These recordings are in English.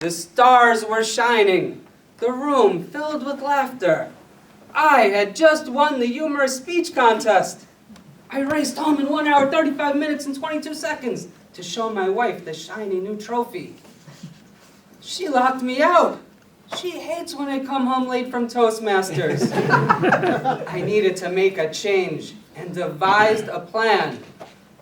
The stars were shining, the room filled with laughter. I had just won the humorous speech contest. I raced home in 1 hour, 35 minutes, and 22 seconds to show my wife the shiny new trophy. She locked me out. She hates when I come home late from Toastmasters. I needed to make a change and devised a plan.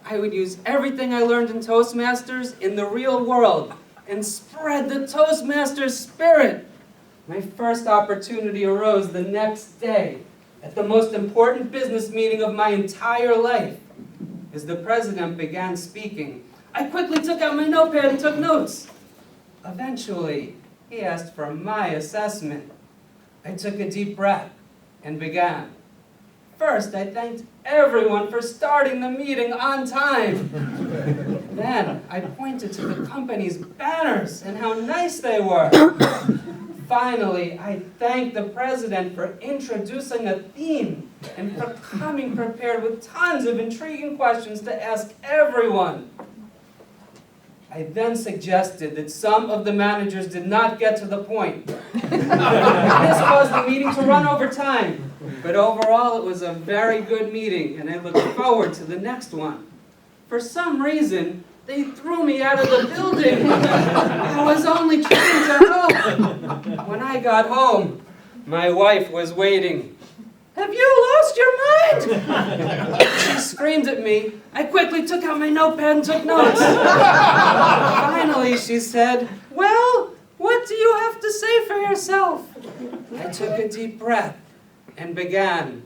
I would use everything I learned in Toastmasters in the real world and spread the Toastmasters spirit. My first opportunity arose the next day at the most important business meeting of my entire life. As the president began speaking, I quickly took out my notepad and took notes. Eventually, he asked for my assessment. I took a deep breath and began. First, I thanked everyone for starting the meeting on time. Then, I pointed to the company's banners and how nice they were. Finally, I thanked the president for introducing a theme and for coming prepared with tons of intriguing questions to ask everyone. I then suggested that some of the managers did not get to the point. This caused the meeting to run over time. But overall, it was a very good meeting, and I look forward to the next one. For some reason, they threw me out of the building. I was only trying to help. When I got home, my wife was waiting. "Have you lost your mind?" She screamed at me. I quickly took out my notepad and took notes. Finally, she said, "Well, what do you have to say for yourself?" I took a deep breath and began.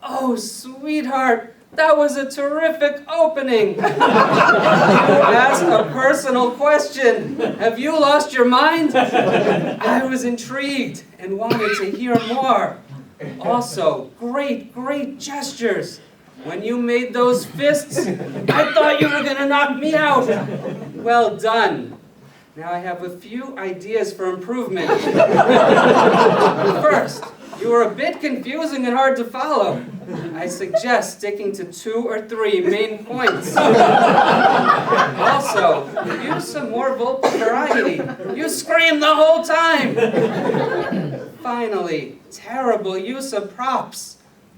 "Oh, sweetheart, that was a terrific opening. You asked a personal question. Have you lost your mind?" I was intrigued and wanted to hear more. Also, great gestures. When you made those fists, I thought you were going to knock me out. Well done. Now I have a few ideas for improvement. First, you were a bit confusing and hard to follow. I suggest sticking to 2 or 3 main points. Also, use some more vocal variety. You screamed the whole time. Finally, terrible use of props.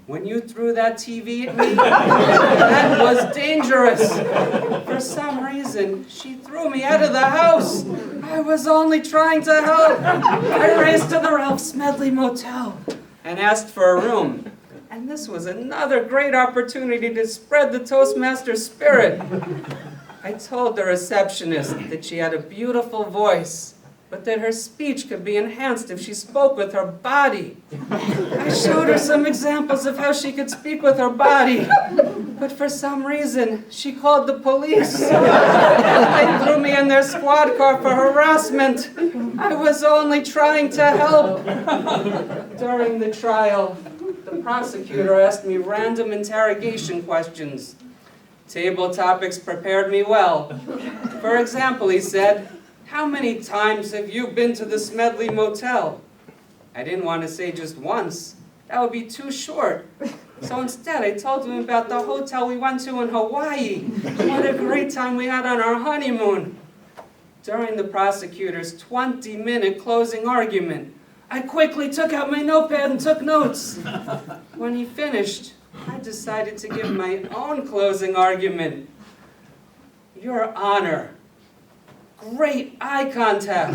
When you threw that TV at me, that was dangerous. For some reason, she threw me out of the house. I was only trying to help. I raced to the Ralph Smedley Motel and asked for a room. And this was another great opportunity to spread the Toastmaster spirit. I told the receptionist that she had a beautiful voice, but that her speech could be enhanced if she spoke with her body. I showed her some examples of how she could speak with her body, but for some reason, she called the police. They threw me in their squad car for harassment. I was only trying to help. During the trial, the prosecutor asked me random interrogation questions. Table topics prepared me well. For example, he said, "How many times have you been to the Smedley Motel?" I didn't want to say just once. That would be too short. So instead, I told him about the hotel we went to in Hawaii. What a great time we had on our honeymoon. During the prosecutor's 20-minute closing argument, I quickly took out my notepad and took notes. When he finished, I decided to give my own closing argument. "Your Honor, great eye contact.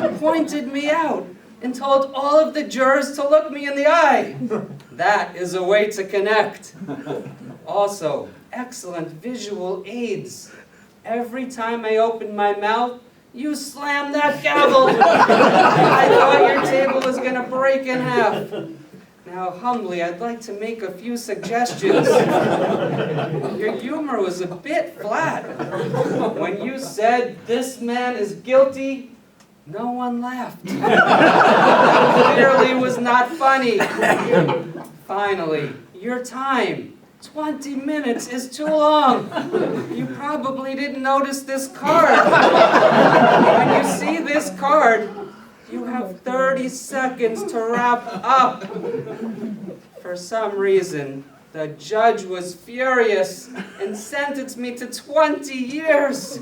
You pointed me out and told all of the jurors to look me in the eye. That is a way to connect. Also, excellent visual aids. Every time I opened my mouth, you slammed that gavel. I thought your table was going to break in half. Now, humbly, I'd like to make a few suggestions. Your humor was a bit flat. When you said, 'This man is guilty,' no one laughed. Clearly was not funny. Finally, your time. 20 minutes is too long. You probably didn't notice this card. When you see this card, you have 30 seconds to wrap up." For some reason, the judge was furious and sentenced me to 20 years.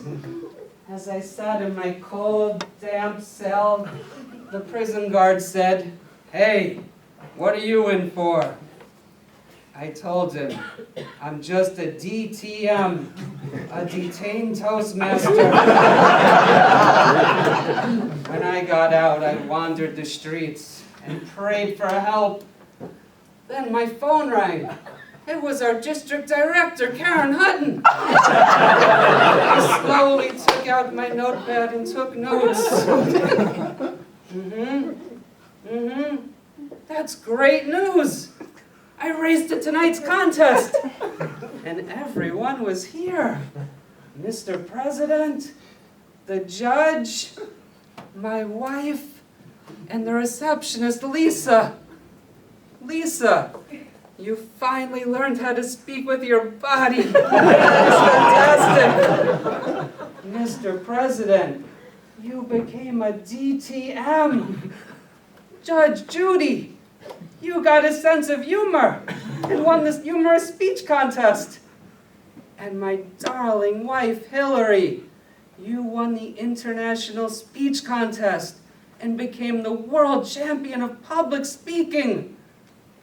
As I sat in my cold, damp cell, the prison guard said, "Hey, what are you in for?" I told him, "I'm just a DTM, a detained Toastmaster." When I got out, I wandered the streets and prayed for help. Then my phone rang. It was our district director, Karen Hutton. I slowly took out my notepad and took notes. That's great news. I raced to tonight's contest, and everyone was here. Mr. President, the judge, my wife, and the receptionist, Lisa. Lisa, you finally learned how to speak with your body. That's fantastic. Mr. President, you became a DTM. Judge Judy, you got a sense of humor and won this humorous speech contest. And my darling wife, Hillary, you won the international speech contest and became the world champion of public speaking.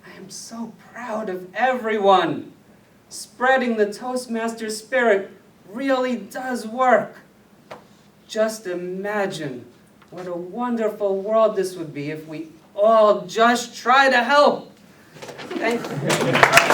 I am so proud of everyone. Spreading the Toastmaster spirit really does work. Just imagine what a wonderful world this would be if we all just try to help. Thank you.